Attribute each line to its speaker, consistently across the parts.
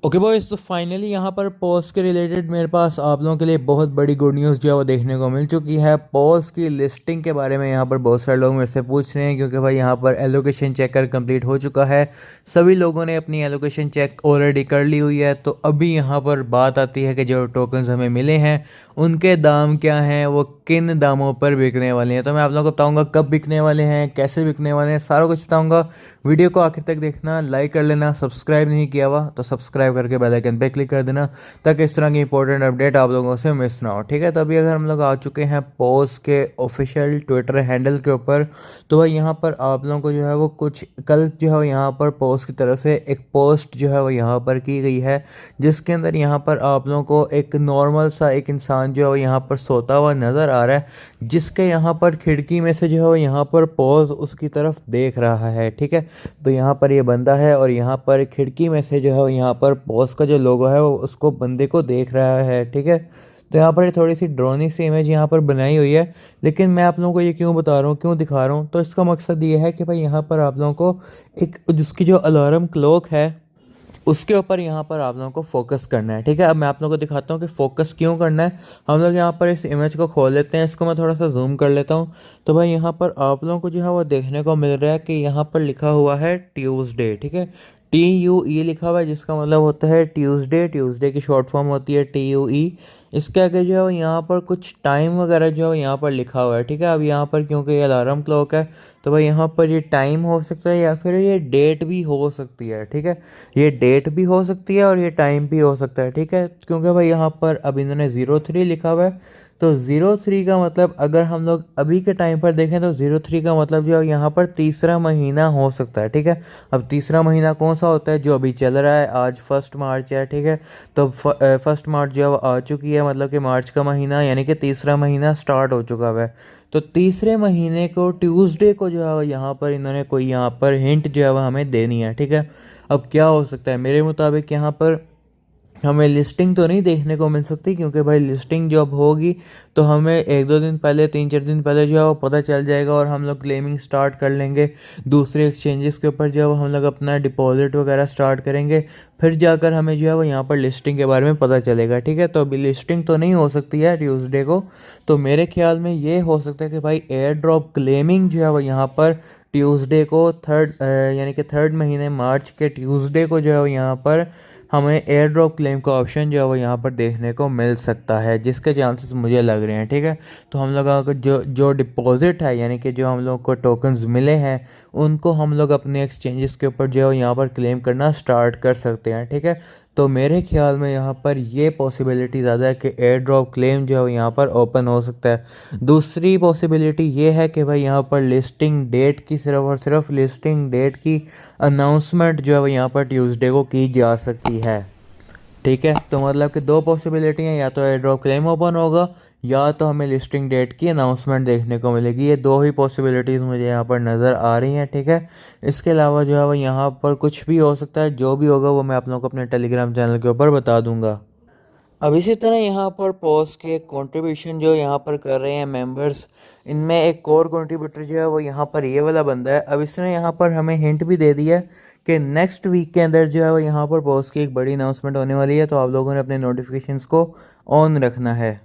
Speaker 1: Okay boys, तो finally यहाँ पर पॉज के रिलेटेड मेरे पास आप लोगों के लिए बहुत बड़ी गुड न्यूज़ जो है वो देखने को मिल चुकी है। पॉज की लिस्टिंग के बारे में यहाँ पर बहुत सारे लोग मेरे से पूछ रहे हैं, क्योंकि भाई यहाँ पर एलोकेशन चेकर कंप्लीट हो चुका है। सभी लोगों ने अपनी एलोकेशन चेक ऑलरेडी कर ली हुई है। तो अभी यहाँ पर बात आती है कि जो टोकन्स हमें मिले हैं उनके दाम क्या हैं, वो किन दामों पर बिकने वाले हैं। तो मैं आप लोगों को बताऊँगा कब बिकने वाले हैं, कैसे बिकने वाले हैं, सारा कुछ बताऊँगा। वीडियो को आखिर तक देखना, लाइक कर लेना, सब्सक्राइब नहीं किया हुआ तो सब्सक्राइब करके बेल आइकन पे क्लिक कर देना, ताकि इस तरह की इंपॉर्टेंट अपडेट आप लोगों से मिस ना हो। ठीक है, तभी अगर हम लोग आ चुके हैं पॉज के ऑफिशियल ट्विटर हैंडल के ऊपर, तो भाई यहाँ पर आप लोगों को जो है वो कुछ कल जो है वो यहाँ पर पॉज की तरफ से एक पोस्ट जो है वो यहाँ पर की गई है, जिसके अंदर यहाँ पर आप लोगों को एक नॉर्मल सा एक इंसान जो है वो यहाँ पर सोता हुआ नज़र आ रहा है, जिसके यहाँ पर खिड़की में से जो है वो यहाँ पर पॉज उसकी तरफ देख रहा है। ठीक है, तो यहाँ पर ये बंदा है और यहाँ पर खिड़की में से जो है यहाँ पर पॉज का जो लोगो है वो उसको बंदे को देख रहा है। ठीक है, तो यहाँ पर थोड़ी सी ड्रोनी सी इमेज यहाँ पर बनाई हुई है, लेकिन मैं आप लोगों को ये क्यों बता रहा हूँ, क्यों दिखा रहा हूँ, तो इसका मकसद ये है कि भाई यहाँ पर आप लोगों को एक जिसकी जो अलार्म क्लॉक है उसके ऊपर यहाँ पर आप लोगों को फोकस करना है। ठीक है, अब मैं आप लोगों को दिखाता हूँ कि फोकस क्यों करना है। हम लोग यहाँ पर इस इमेज को खोल लेते हैं, इसको मैं थोड़ा सा जूम कर लेता हूँ। तो भाई यहाँ पर आप लोगों को जो है वो देखने को मिल रहा है कि यहाँ पर लिखा हुआ है ट्यूसडे। ठीक है, TUE लिखा हुआ है, जिसका मतलब होता है ट्यूसडे। ट्यूसडे की शॉर्ट फॉर्म होती है TUE। इसके आगे जो है वो यहाँ पर कुछ टाइम वगैरह जो है यहाँ पर लिखा हुआ है। ठीक है, अब यहाँ पर क्योंकि ये अलार्म क्लॉक है तो भाई यहाँ पर ये टाइम हो सकता है या फिर ये डेट भी हो सकती है। ठीक है, ये डेट भी हो सकती है और ये टाइम भी हो सकता है। ठीक है, क्योंकि भाई यहाँ पर अब इन्होंने 03 लिखा हुआ है, तो 03 का मतलब अगर हम लोग अभी के टाइम पर देखें तो 03 का मतलब जो है यहाँ पर तीसरा महीना हो सकता है। ठीक है, अब तीसरा महीना कौन सा होता है, जो अभी चल रहा है, आज 1 मार्च है। ठीक है, तो 1 मार्च जो है वो आ चुकी है, मतलब कि मार्च का महीना यानी कि तीसरा महीना स्टार्ट हो चुका है। तो तीसरे महीने को ट्यूसडे को जो है यहाँ पर इन्होंने कोई यहाँ पर हिंट जो है वो हमें देनी है। ठीक है, अब क्या हो सकता है, मेरे मुताबिक यहाँ पर हमें लिस्टिंग तो नहीं देखने को मिल सकती, क्योंकि भाई लिस्टिंग जब होगी तो हमें 1-2 दिन पहले, 3-4 दिन पहले जो है वो पता चल जाएगा और हम लोग क्लेमिंग स्टार्ट कर लेंगे। दूसरे एक्सचेंजेस के ऊपर जो है वो हम लोग अपना डिपॉजिट वगैरह स्टार्ट करेंगे, फिर जाकर हमें जो है वो यहाँ पर लिस्टिंग के बारे में पता चलेगा। ठीक है, तो अभी लिस्टिंग तो नहीं हो सकती है ट्यूसडे को। तो मेरे ख्याल में ये हो सकता है कि भाई एयर ड्रॉप क्लेमिंग जो है वो यहाँ पर ट्यूसडे को यानी कि थर्ड महीने मार्च के ट्यूसडे को जो है वो यहाँ पर हमें एयर ड्रॉप क्लेम का ऑप्शन जो है वो यहाँ पर देखने को मिल सकता है, जिसके चांसेस मुझे लग रहे हैं। ठीक है, तो हम लोगों को जो जो डिपॉजिट है यानी कि जो हम लोग को टोकन्स मिले हैं उनको हम लोग अपने एक्सचेंजेस के ऊपर जो है यहाँ पर क्लेम करना स्टार्ट कर सकते हैं। ठीक है, तो मेरे ख्याल में यहाँ पर ये पॉसिबिलिटी ज़्यादा है कि एयर ड्रॉप क्लेम जो है यहाँ पर ओपन हो सकता है। दूसरी पॉसिबिलिटी ये है कि भाई यहाँ पर लिस्टिंग डेट की सिर्फ और सिर्फ लिस्टिंग डेट की अनाउंसमेंट जो है वो यहाँ पर ट्यूसडे को की जा सकती है। ठीक है, तो मतलब कि दो पॉसिबिलिटी हैं, या तो एयर ड्रॉप क्लेम ओपन होगा या तो हमें लिस्टिंग डेट की अनाउंसमेंट देखने को मिलेगी। ये दो ही पॉसिबिलिटीज़ मुझे यहाँ पर नज़र आ रही हैं। ठीक है, इसके अलावा जो है वो यहाँ पर कुछ भी हो सकता है, जो भी होगा वो मैं आप लोगों को अपने टेलीग्राम चैनल के ऊपर बता दूंगा। अब इसी तरह यहाँ पर पॉज के कंट्रीब्यूशन जो यहाँ पर कर रहे हैं मेंबर्स, इनमें एक कोर कंट्रीब्यूटर जो है वो यहाँ पर ये वाला बंदा है। अब इसने यहाँ पर हमें हिंट भी दे दिया है कि नेक्स्ट वीक के अंदर जो है वो यहाँ पर पॉज की एक बड़ी अनाउंसमेंट होने वाली है, तो आप लोगों ने अपने नोटिफिकेशंस को ऑन रखना है।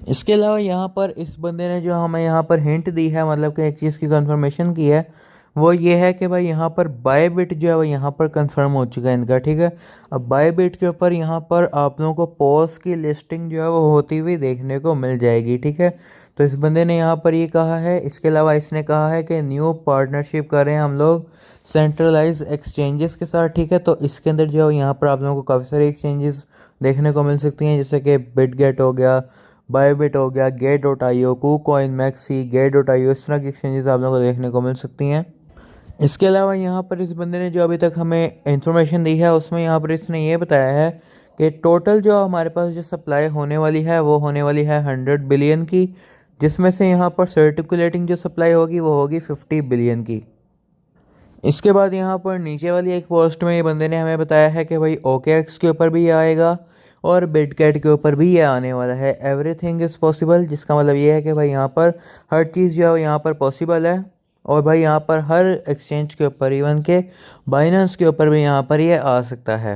Speaker 1: इसके अलावा यहाँ पर इस बंदे ने जो हमें यहाँ पर हिंट दी है, मतलब कि एक चीज़ की कंफर्मेशन की है, वो ये है कि भाई यहाँ पर बायबिट जो है वो यहाँ पर कंफर्म हो चुका है इनका। ठीक है, अब बायबिट के ऊपर यहाँ पर आप लोगों को पॉज की लिस्टिंग जो है वो होती हुई देखने को मिल जाएगी। ठीक है, तो इस बंदे ने यहाँ पर ये कहा है। इसके अलावा इसने कहा है कि न्यू पार्टनरशिप कर रहे हैं हम लोग सेंट्रलाइज एक्सचेंजेस के साथ। ठीक है, तो इसके अंदर जो है यहाँ पर आप लोगों को काफ़ी सारी एक्सचेंजेस देखने को मिल सकती हैं, जैसे कि बिटगेट हो गया, बायबिट हो गया, गेट.io, कूकॉइन, मैक्सी, गेट.io, इस तरह की एक्सचेंजेस आप लोगों को देखने को मिल सकती हैं। इसके अलावा यहाँ पर इस बंदे ने जो अभी तक हमें इंफॉर्मेशन दी है उसमें यहाँ पर इसने ये बताया है कि टोटल जो हमारे पास जो सप्लाई होने वाली है वो होने वाली है 100 बिलियन की, जिसमें से यहाँ पर सर्टिकुलेटिंग जो सप्लाई होगी वो होगी 50 बिलियन की। इसके बाद यहाँ पर नीचे वाली एक पोस्ट में ये बंदे ने हमें बताया है कि भाई OKX के ऊपर भी ये आएगा और बिटगेट के ऊपर भी ये आने वाला है। एवरीथिंग इज़ पॉसिबल, जिसका मतलब ये है कि भाई यहाँ पर हर चीज़ जो है यहाँ पर पॉसिबल है। और भाई यहाँ पर हर एक्सचेंज के ऊपर, इवन के बाइनेंस के ऊपर भी यहाँ पर ये आ सकता है।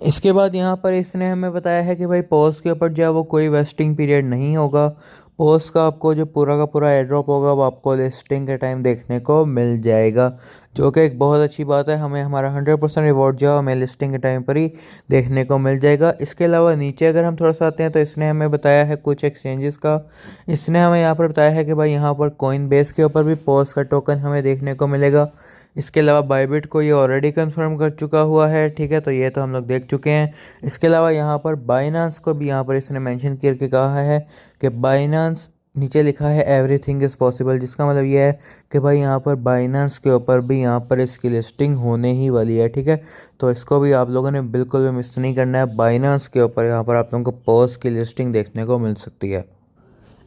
Speaker 1: इसके बाद यहाँ पर इसने हमें बताया है कि भाई पॉज के ऊपर जो है वो कोई वेस्टिंग पीरियड नहीं होगा। पॉज का आपको जो पूरा का पूरा एयरड्रॉप होगा वो आपको लिस्टिंग के टाइम देखने को मिल जाएगा, जो कि एक बहुत अच्छी बात है। हमें हमारा 100% रिवॉर्ड जो है हमें लिस्टिंग के टाइम पर ही देखने को मिल जाएगा। इसके अलावा नीचे अगर हम थोड़ा सा आते हैं तो इसने हमें बताया है कुछ एक्सचेंजेस का। इसने हमें यहाँ पर बताया है कि भाई यहाँ पर कॉइन बेस के ऊपर भी पॉज का टोकन हमें देखने को मिलेगा। इसके अलावा बाइबिट को ये ऑलरेडी कंफर्म कर चुका हुआ है, ठीक है, तो ये तो हम लोग देख चुके हैं। इसके अलावा यहाँ पर बाइनांस को भी यहाँ पर इसने मेंशन करके कहा है कि बाइनांस, नीचे लिखा है एवरीथिंग इज़ पॉसिबल, जिसका मतलब ये है कि भाई यहाँ पर बाइनांस के ऊपर भी यहाँ पर इसकी लिस्टिंग होने ही वाली है, ठीक है। तो इसको भी आप लोगों ने बिल्कुल भी मिस नहीं करना है। बाइनांस के ऊपर यहाँ पर आप लोगों को पॉज की लिस्टिंग देखने को मिल सकती है।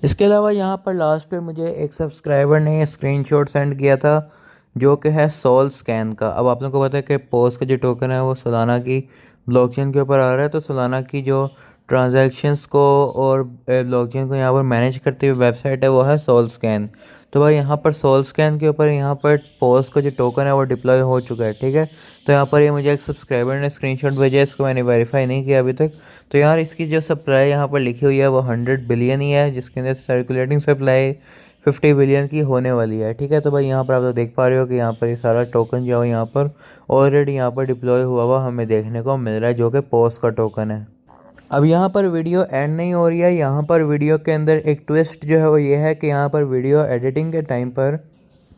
Speaker 1: इसके अलावा यहाँ पर लास्ट पे मुझे एक सब्सक्राइबर ने स्क्रीनशॉट सेंड किया था जो कि है सोल स्कैन का। अब आप लोगों को पता है कि पोस्ट का जो टोकन है वो सोलाना की ब्लॉकचेन के ऊपर आ रहा है, तो सोलाना की जो ट्रांजैक्शंस को और ब्लॉकचेन को यहाँ पर मैनेज करती हुई वेबसाइट है वो है सोल स्कैन। तो भाई यहाँ पर सोल स्कैन के ऊपर यहाँ पर पोस्ट का जो टोकन है वो डिप्लॉय हो चुका है, ठीक है। तो यहाँ पर ये मुझे एक सब्सक्राइबर ने स्क्रीनशॉट भेजा है, इसको मैंने वेरीफाई नहीं किया अभी तक। तो यार इसकी जो सप्लाई यहाँ पर लिखी हुई है वो 100 बिलियन ही है, जिसके अंदर सर्कुलेटिंग सप्लाई 50 बिलियन की होने वाली है, ठीक है। तो भाई यहाँ पर आप तो देख पा रहे हो कि यहाँ पर ये सारा टोकन जो है यहाँ पर ऑलरेडी यहाँ पर डिप्लॉय हुआ हमें देखने को मिल रहा है, जो कि पोस्ट का टोकन है। अब यहाँ पर वीडियो एंड नहीं हो रही है, यहाँ पर वीडियो के अंदर एक ट्विस्ट जो है वो ये है कि यहाँ पर वीडियो एडिटिंग के टाइम पर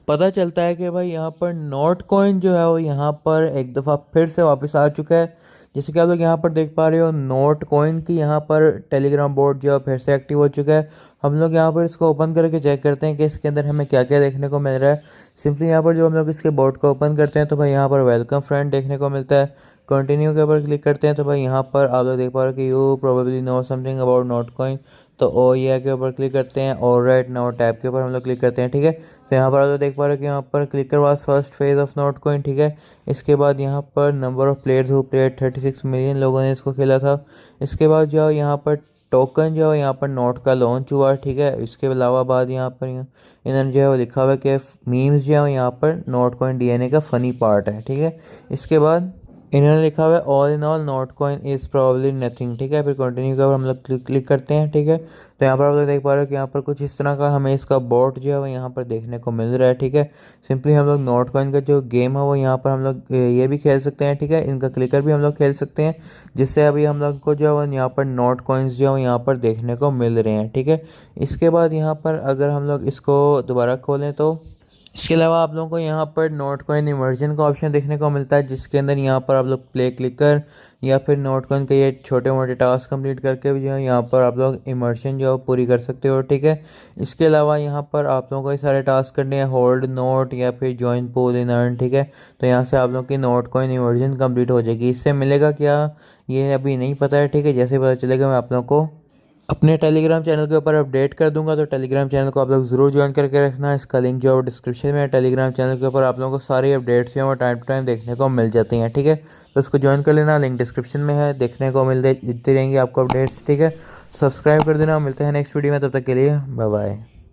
Speaker 1: पता चलता है कि भाई यहाँ पर नोट कॉइन जो है वो यहाँ पर एक दफ़ा फिर से वापस आ चुका है। जैसे कि आप लोग यहाँ पर देख पा रहे हो नोट कॉइन की यहाँ पर टेलीग्राम बोर्ड जो है फिर से एक्टिव हो चुका है। हम लोग यहाँ पर इसको ओपन करके चेक करते हैं कि इसके अंदर हमें क्या क्या देखने को मिल रहा है। सिंपली यहाँ पर जो हम लोग इसके बोर्ड को ओपन करते हैं तो भाई यहाँ पर वेलकम फ्रेंड देखने को मिलता है। कंटिन्यू के ऊपर क्लिक करते हैं तो भाई यहाँ पर आप लोग देख पा रहे हो कि you probably know something about note coin, तो ओ ये के ऊपर क्लिक करते हैं और राइट नाउ टैब के ऊपर हम लोग क्लिक करते हैं, ठीक है। तो यहाँ पर आप लोग देख पा रहे हो कि यहाँ पर clicker was first phase of note coin, ठीक है। इसके बाद यहाँ पर number of players who played 36 million लोगों ने इसको खेला था। इसके बाद जो है यहाँ पर टोकन जो है यहाँ पर नोट का लॉन्च हुआ, ठीक है। इसके अलावा बाद यहाँ पर इन्होंने जो है वो लिखा हुआ है कि मीम्स जो है यहाँ पर नोट कॉइन डीएनए का फनी पार्ट है, ठीक है। इसके बाद इन्होंने लिखा हुआ है all in all note coin is probably nothing, ठीक है। फिर कंटिन्यू का हम लोग क्लिक करते हैं, ठीक है। तो यहाँ पर आप लोग देख पा रहे हो कि यहाँ पर कुछ इस तरह का हमें इसका बोर्ड जो है वो यहाँ पर देखने को मिल रहा है, ठीक है। सिंपली हम लोग नोट कॉइन का जो गेम है वो यहाँ पर हम लोग ये भी खेल सकते हैं, ठीक है। इनका क्लिकर भी हम लोग खेल सकते हैं, जिससे अभी हम लोग को जो है यहाँ पर नोट कॉइन्स जो है यहाँ पर देखने को मिल रहे हैं, ठीक है। इसके बाद यहाँ पर अगर हम लोग इसको दोबारा खोलें तो इसके अलावा आप लोगों को यहाँ पर नोट कॉइन इमर्जन का ऑप्शन देखने को मिलता है, जिसके अंदर यहाँ पर आप लोग प्ले क्लिक कर या फिर नोट कॉइन के ये छोटे मोटे टास्क कंप्लीट करके भी जो है यहाँ पर आप लोग इमर्शन जो है पूरी कर सकते हो, ठीक है। इसके अलावा यहाँ पर आप लोगों को ये सारे टास्क करने हैं, होल्ड नोट या फिर जॉइन पूल इन अर्न, ठीक है। तो यहाँ से आप लोग की नोट कॉइन इमर्जन कंप्लीट हो जाएगी। इससे मिलेगा क्या ये अभी नहीं पता है, ठीक है। जैसे पता चलेगा मैं आप लोगों को अपने टेलीग्राम चैनल के ऊपर अपडेट कर दूंगा, तो टेलीग्राम चैनल को आप लोग ज़रूर ज्वाइन करके रखना। इसका लिंक जो है डिस्क्रिप्शन में है। टेलीग्राम चैनल के ऊपर आप लोगों को सारी अपडेट्स जो है वो टाइम टू टाइम देखने को मिल जाती हैं, ठीक है। तो उसको ज्वाइन कर लेना, लिंक डिस्क्रिप्शन में है, देखने को मिलती रहेंगी आपको अपडेट्स, ठीक है। सब्सक्राइब कर देना। मिलते हैं नेक्स्ट वीडियो में, तब तक के लिए बाय बाय।